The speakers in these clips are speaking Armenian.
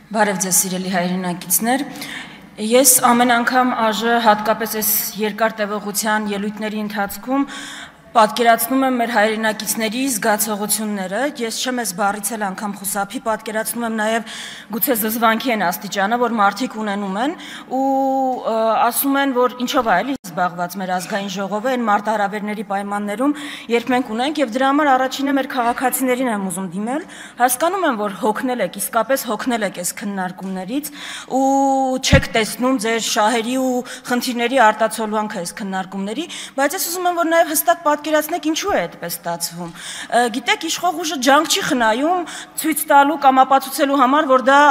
Բարև ձեզ սիրելի հայրենակիցներ, ես ամեն անգամ ԱԺ հատկապես այս երկար տևողության ելույթների ընթացքում պատկերացնում եմ մեր հայրենակիցների զգացողությունները, ես չեմ այս բառից էլ անգամ խուսափի, պատկերացնում եմ նաև գուցե զզվանքի են աստիճանը, որ մարդիկ ունենում են ու ասում են, որ ինչով է էլի զբաղված մեր ազգային ժողովը այն մարտահրավերների պայմաններում, երբ մենք ունենք եւ դրա համար առաջինը մեր քաղաքացիներին եմ ուզում դիմել, հասկանում եմ, որ հոգնել եք, իսկապես հոգնել եք այս քննարկումներից ու չեք տեսնում ձեր շահերի ու խնդիրների արտացոլանքը այս քննարկումների, բայց ես ուզում եմ, որ նաև հստակ պատկերացնեք ինչու է այդպես ստացվում։ Գիտեք, իշխող ուժը ջանք չի խնայում ցույց տալու կամ ապացուցելու համար, որ դա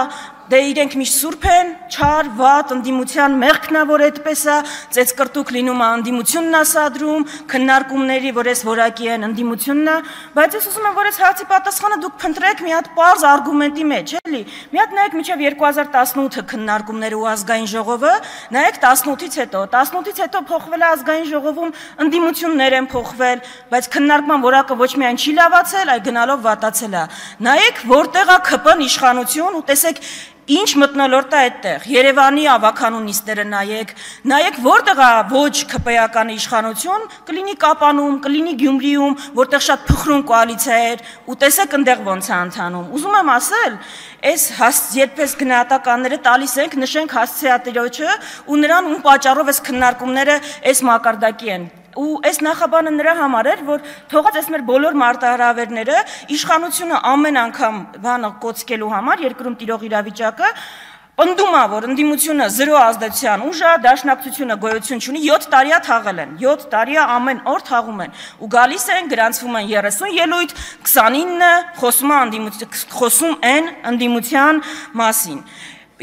դե իրենք միշտ սուրբ են, չար, վատ, ընդդիմության մեղքն է, որ այդպես է, ծեծկրտուկ լինում է ընդդիմությունն ասադրում, քննարկումների, որ այս որակի են ընդդիմությունն է, բայց ես ուզում եմ, որ այս հարցի պատասխանը դուք փնտրեք մի հատ պարզ արգումենտի մեջ, էլի։ Մի հատ նայեք մինչև 2018 քննարկումները ու ազգային ժողովը, նայեք 18-ից հետո փոխվել է ազգային ժողովում, ընդդիմություններ են փոխվել, բայց քննարկման որակը ոչ միայն չի լավացել, այլ գնալով վատացել է։ Նայեք, որտեղ է ԿՊ-ն իշխանություն ու տեսեք ինչ մտնոլորտ է այդտեղ, Երևանի ավականու նիստերը նայեք որտեղ է ոչ ԿՊ-ական իշխանություն, կլինի Կապանում, կլինի Գյումրիում, որտեղ շատ փխրուն կոալիցիա էր, ու տեսեք այնտեղ ոնց է ընթանում։ Ուզում եմ ասել, այս երբես գնահատականները տալիս ենք, նշենք հասցեատիրոջը ու նրան ում պատճառով այս քննարկումները այս մակարդակի են։ Ու այս նախաբանը նրա համար էր, որ թողած այս մեր բոլոր մարտահրավերները իշխանությունը ամեն անգամ բանը կոծկելու համար երկրում տիրող իրավիճակը պնդում է, որ ընդդիմությունը 0 ազդեցության ուժ է, դաշնակցությունը գոյություն չունի, 7 տարի է թաղել են, 7 տարի է ամեն օր թաղում են, ու գալիս են, գրանցվում են 30 ելույթ, 29-ը խոսում են ընդդիմության մասին։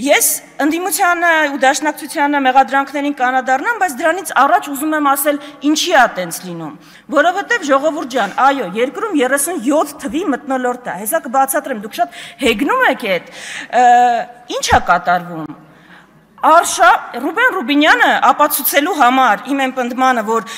Ես ընդդիմությանը ու դաշնակցությանը մեղադրանքներին կանադառնամ, բայց դրանից առաջ ուզում եմ ասել ինչի է տենց լինում, որովհետև ժողովուրդ ջան, այո, երկրում 37 թվի մթնոլորտ է, հեսա կբացատրեմ, դուք շատ հեգնում եք այդ, ինչ է կատարվում։ Ռուբեն Ռուբինյանը ապացուցելու համար իմ են պնդմանը, որ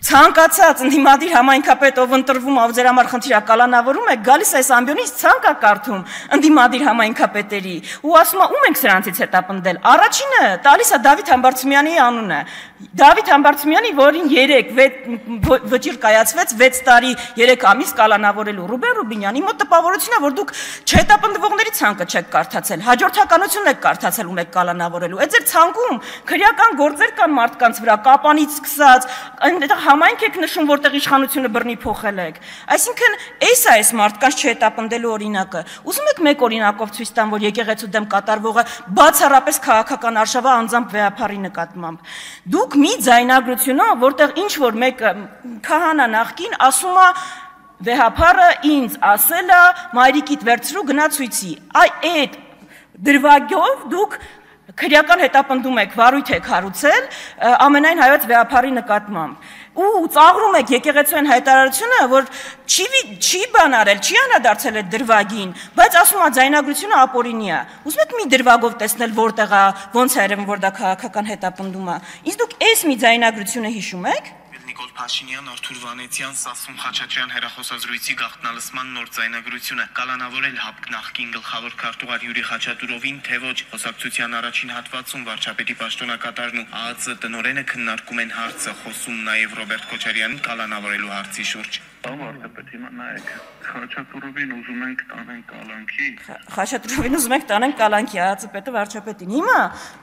ցանկացած ընդդիմադիր համայնքապետ ով ընտրվում ով ձեր համար խնդիր կալանավորում է, գալիս այս ամբիոնից ցանկ է կարդում ընդդիմադիր համայնքապետերի ու ասում է ում ենք սրանցից հետապնդել։ Առաջինը տալիս է Դավիթ Համբարձումյանի անունը։ Դավիթ Համբարձումյանի, որին 3 վճիռ կայացվեց 6 տարի 3 ամիս կալանավորելու Ռուբեն Ռուբինյանի մոտ տպավորությունն է, որ դուք չհետապնդվողների ցանկը չեք կարդացել, հաջորդականությունն եք կարդացել ու եք կալանավորելու։ Այդ ձեր ցանկում քրեական գործեր կան մարդկանց վրա, կապանից սկսած, այնտեղ համայնք եք նշում, որտեղ իշխանությունը բռնի փոխել եք։ Այսինքն, այս է այս մարդկանց չհետապնդելու օրինակը։ Ուզում եք մեկ օրինակով ցույց տամ, որ եկեղեցու դեմ կատարվողը բացառապես քաղաքական արշավը անձամբ վեհապարի նկատմամբ։ Դուք մի ձայնագրությունով, որտեղ ինչ որ մեկը քահանա նախկին ասում է վեհապարը ինձ ասել է մայրիկիդ վերցրու գնա ցույցի։ Այդ դրվագով դուք քրեական հետապնդում եք, վարույթ եք հարուցել ամենայն հայոց վեհապարի նկատմամբ։ Ու ծաղրում եք եկեղեցու հայտարարությունը, որ չի բան արել, չի անդրադարձել այդ դրվագին, բայց ասում է ձայնագրությունը ապօրինի է։ Ուզում եք մի դրվագով տեսնել որտեղ է, ոնց է երևում, որ դա քաղաքական հետապնդում է։ Իսկ դուք այս մի ձայնագրությունը հիշում եք։ Նիկոլ Փաշինյան, Արթուր Վանեցյան, Սասուն Խաչատրյան հեռախոսազրույցի գաղտնալսման նոր ձայնագրությունը կալանավորել ՀԱՊԿ նախկին գլխավոր քարտուղար Յուրի Խաչատուրովին, թե ոչ խոսակցության առաջին հատվածում վարչապետի պաշտոնակատարն ու ԱԱԾ տնօրենը քննարկում են հարցը, խոսում նաև Ռոբերտ Քոչարյանին կալանավորելու հարցի շուրջ։ Վարչապետ, հիմա նայեք, Խաչատուրովին ուզում ենք տանեն կալանքի։ Խաչատուրովին ուզում ենք տանեն կալանքի, ԱԱԾ պետը վարչապետին։ Հիմա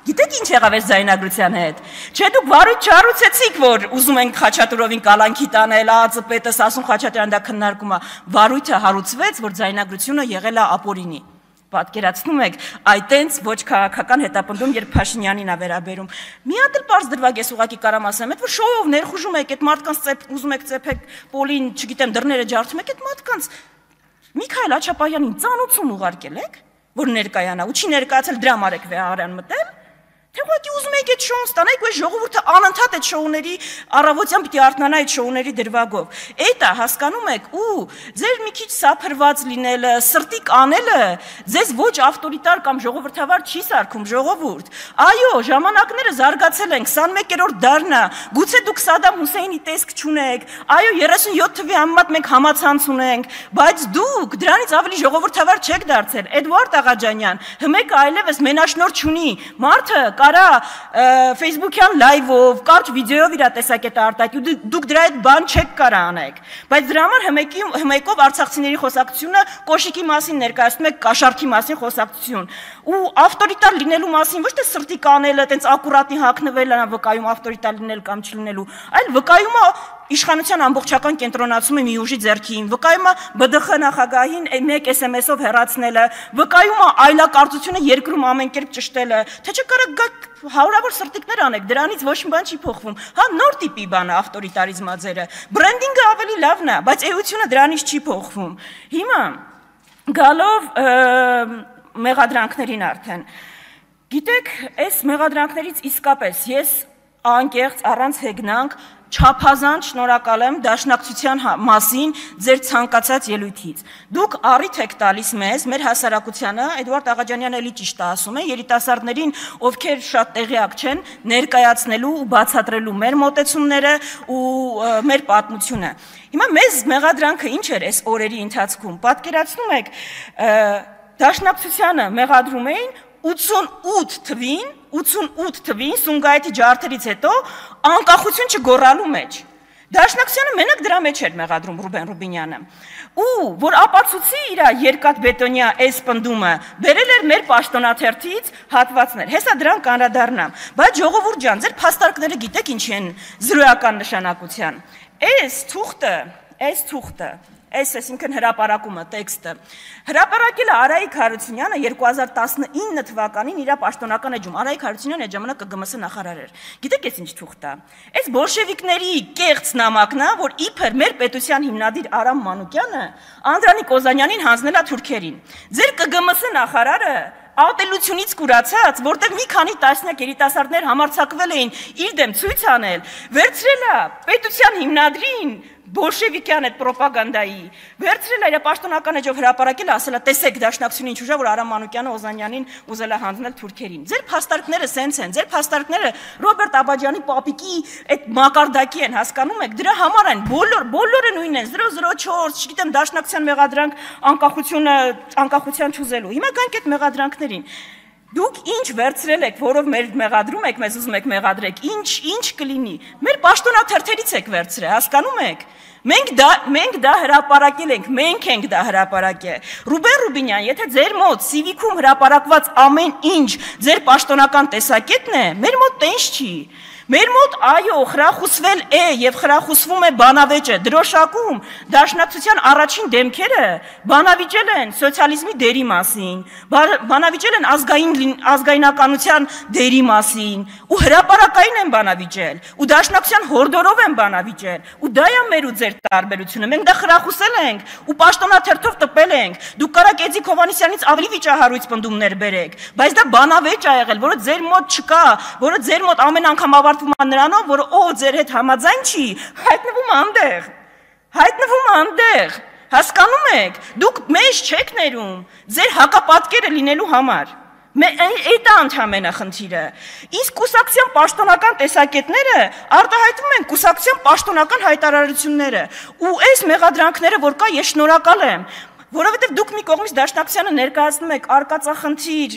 գիտեք ինչ եղավ այս ձայնագրության հետ։ Չէ, դուք վարույթ չառուցեցիք, որ ուզում ենք Խաչատուրովին կալանքի տանել, ԱԱԾ պետը Սասուն Խաչատրյան դա քննարկում է։ Վարույթը հարուցվեց, որ ձայնագրությունը եղել է ապօրինի։ Պատկերացնում եք, այտենց ոչ քաղաքական հետապնդում, երբ Փաշինյանին է վերաբերում։ Մի հատ էլ պարզ դրվագ ես ուղղակի կարամ ասեմ, այդ որ շոուով ներխուժում եք, այդ մարդկանց ուզում եք ծեփեք պոլին, չգիտեմ, դռները ջարդում եք, այդ մարդկանց Միքայել Աչապահյանին ծանոթում ուղարկել եք, որ ներկայանա, ու չի ներկայացել դրա համար եք վեհարան մտել։ Թե ուղղակի ուզում եք այդ շոուն ստանալ, ու ժողովուրդը անընդհատ այդ շոուների առավոտյան պիտի արթնանա այդ շոուների դրվագով։ Էդ է, հասկանում եք, ու ձեր մի քիչ սափրված լինելը, սրտիկ անելը ձեզ ոչ ավտորիտար կամ ժողովրդավար չի սարքում, ժողովուրդ։ Այո, ժամանակները զարգացել են, 21-րդ դարն է, գուցե դուք Սադամ Հուսեյնի տեսք չունեք, այո, 37 թվի համեմատ մենք համացանց ունենք, բայց դուք դրանից ավելի ժողովրդավար չեք դարձել։ Էդվարդ Աղաջանյան, հմեկը այլևս մենաշնորհ չունի, մարդը կարա Facebook-յան լայվով, կարճ վիդեոյով իր տեսակետը արտահայտի, դուք դրա այդ բան չեք կարա անեք։ Բայց դրա համար հմեկով արցախցիների խոսակցությունը կոշիկի մասին ներկայացնում եք կաշառքի մասին խոսակցություն։ Ու ավտորիտար լինելու մասին ոչ թե սրտի կանելը, տենց ակուրատնի հագնվելը, վկայում ավտորիտար լինել կամ չլինելու, այլ վկայում է իշխանության ամբողջական կենտրոնացումը մի ուժի ձեռքին, վկայում է ԲԴԽ նախագահին մեկ SMS-ով հեռացնելը, վկայում է այլակարծությունը երկրում ամեն կերպ ճշտելը, թե չէ կարող գաք հարյուրավոր սրտիկներ անեք, դրանից ոչ մի բան չի փոխվում։ Հա, նոր տիպի բան է ավտորիտարիզմը ձերը, բրենդինգը ավելի լավն է, բայց էությունը դրանից չի փոխվում։ Հիմա գալով մեղադրանքներին արդեն, գիտեք, այս մեղադրանքներից իսկապես ես անկեղծ առանց հեգնանք չափազանց շնորհակալ եմ դաշնակցության մասին ձեր ցանկացած ելույթից։ Դուք առիթ եք տալիս մեզ, մեր հասարակությանը, Էդվարդ Աղաջանյանը էլի ճիշտ է ասում է, երիտասարդներին, ովքեր շատ տեղյակ չեն, ներկայացնելու ու բացատրելու մեր մոտեցումները ու մեր պատմությունը։ Հիմա մեզ մեղադրանքը ինչ էր այս օրերի ընթացքում։ Պատկերացնում եք, դաշնակցությանը մեղադրում էին 88 թվին Սումգայիթի ջարդերից հետո անկախություն չգոռալու մեջ։ Դաշնակցությանը մենակ դրա մեջ էր մեղադրում Ռուբեն Ռուբինյանը։ Ու որ ապացուցի իր երկաթբետոնյա այս պնդումը, բերել էր մեր պաշտոնաթերթից հատվածներ։ Հեսա դրան կանրադառնամ։ Բայց ժողովուրդ ջան, ձեր փաստարկները գիտեք ինչ են զրոյական նշանակության։ Այս թուղթը այսինքն հրապարակումը, տեքստը, հրապարակել է Արայիկ Հարությունյանը 2019 թվականին իր պաշտոնական էջում, Արայիկ Հարությունյանը այդ ժամանակ ԿԳՄՍ նախարար էր, գիտեք այս ինչ թուղթ է, այս բոլշևիկների կեղծ նամակն է, որ իբր մեր պետության հիմնադիր Արամ Մանուկյանը Անդրանիկ Օզանյանին հանձնել է թուրքերին, ձեր ԿԳՄՍ նախարարը ատելությունից կուրացած, որտեղ մի քանի տասնյակ երիտասարդներ համարձակվել էին իր դեմ ցույց անել, վերցրել է պետության հիմնադրին բոլշևիկյան այդ պրոպագանդայի, վերցրել է իր պաշտոնական էջով հրապարակել, ասել է, տեսեք դաշնակցությունը ինչ ուժ է, որ Արամ Մանուկյանը Օզանյանին ուզել է հանձնել թուրքերին։ Ձեր փաստարկները սենց են, ձեր փաստարկները Ռոբերտ Աբաջյանի պապիկի այդ մակարդակի են, հասկանում եք, դրա համար են, բոլորը նույնն են, 004, չգիտեմ, դաշնակցության մեղադրանք անկախության չուզելու։ Հիմա գանք այդ մեղադրանքներին։ Դուք ինչ վերցրել եք, որով մեր մեղադրում եք, մեզ ուզում եք մեղադրեք, ինչ կլինի։ Մեր պաշտոնաթերթերից եք վերցրել, հասկանում եք։ Մենք դա հրապարակել ենք, մենք ենք դա հրապարակել։ Ռուբեն Ռուբինյան, եթե ձեր մոտ Civic-ում հրապարակված ամեն ինչ ձեր պաշտոնական տեսակետն է, մեր մոտ տենց չի։ Մեր մոտ այո, խրախուսվել է եւ խրախուսվում է բանավեճը, դրոշակում դաշնակցության առաջին դեմքերը բանավիճել են սոցիալիզմի դերի մասին, բանավիճել են ազգայնականության դերի մասին, ու հրապարակային են բանավիճել, ու դաշնակցության հորդորով են բանավիճել, ու դա է մեր ու ձեր տարբերությունը, մենք դա խրախուսել ենք, ու պաշտոնաթերթով տպել ենք, դուք կարաք Էդիկ Հովհաննիսյանից ավելի վիճահարույց պնդումներ բերեք, բայց դա բանավեճ ա եղել, որը ձեր մոտ չկա, որը ձեր մոտ ամեն անգամ ավարտվում է նրանով, որ ձեր հետ համաձայն չի, հայտնվում այնտեղ, հասկանում եք, դուք մեզ չեք ներում, ձեր հակապատկերը լինելու համար, այդ է ընդհանրապես խնդիրը, իսկ կուսակցության պաշտոնական տեսակետները արտահայտվում են կուսակցության պաշտոնական հայտարարությունները, ու այս մեղադրանքները, որ կա, ես շնորհակալ եմ, որովհետև դուք մի կողմից դաշնակցությանը ներկայացնում եք արկածախնդիր,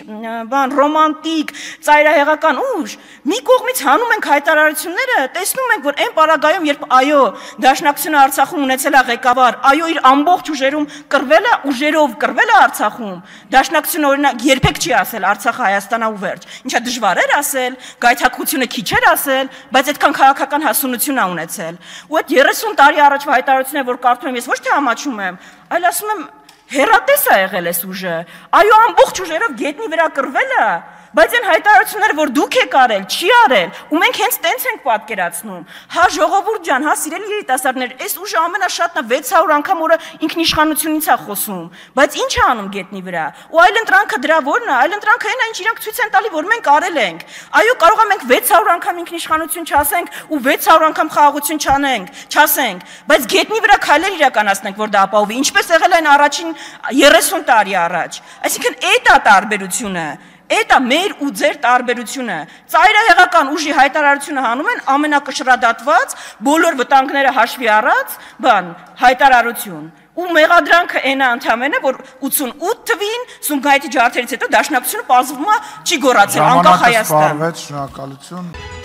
ռոմանտիկ, ծայրահեղական ուժ, մի կողմից հանում ենք հայտարարությունները, տեսնում ենք, որ այն պարագայում, երբ այո, դաշնակցությունը Արցախում ունեցել է ղեկավար, այո, իր ամբողջ ուժերով կռվել է Արցախում, դաշնակցությունը օրինակ երբեք չի ասել Արցախը Հայաստանա ու վերջ, ինչա դժվար էր ասել, գայթակղությունը քիչ էր ասել, բայց այդքան քաղաքական հասունություն է ունեցել, ու այդ 30 տարի առաջվա հայտարարությունները, որ կարդում եմ, ես ոչ թե ամաչում եմ, այլ ասում եմ հերատես է եղել այս ուժը, այո ամբողջ ուժերով գետնի վրա կռվել է, Բայց այն հայտարարությունները, որ դուք եք արել, չի արել, ու մենք հենց տենց ենք պատկերացնում։ Հա ժողովուրդ ջան, հա սիրելի երիտասարդներ, այս ուժը ամենաշատն է 600 անգամ օրը ինքնիշխանությունից է խոսում, բայց ինչ է անում գետնի վրա։ Ու այլընտրանքը դրա որն է, այլընտրանքը այն է, ինչ իրանք ցույց են տալի, որ մենք արել ենք։ Այո, կարող է մենք 600 անգամ ինքնիշխանություն չասենք ու 600 անգամ խաղաղություն չասենք, բայց գետնի վրա քայլեր իրականացնենք, որ դա ապահովի, ինչպես եղել այն առաջին 30 տարի առաջ։ Այսինքն այդ է տարբերությունը։ Էտա մեր ու ձեր տարբերությունը։ Ծայրահեղական ուժի հայտարարությունը հանում են ամենակշռադատված, բոլոր վտանգները հաշվի առած, հայտարարություն։ Ու մեղադրանքը այնա ընդհանրապես, որ 88 թվին Սումգայիթի ջարդերից հետո Դաշնակցությունը պարզվում է չի գոռացել անկախ Հայաստան։ Ժամանակը սպառվեց, շնորհակալություն։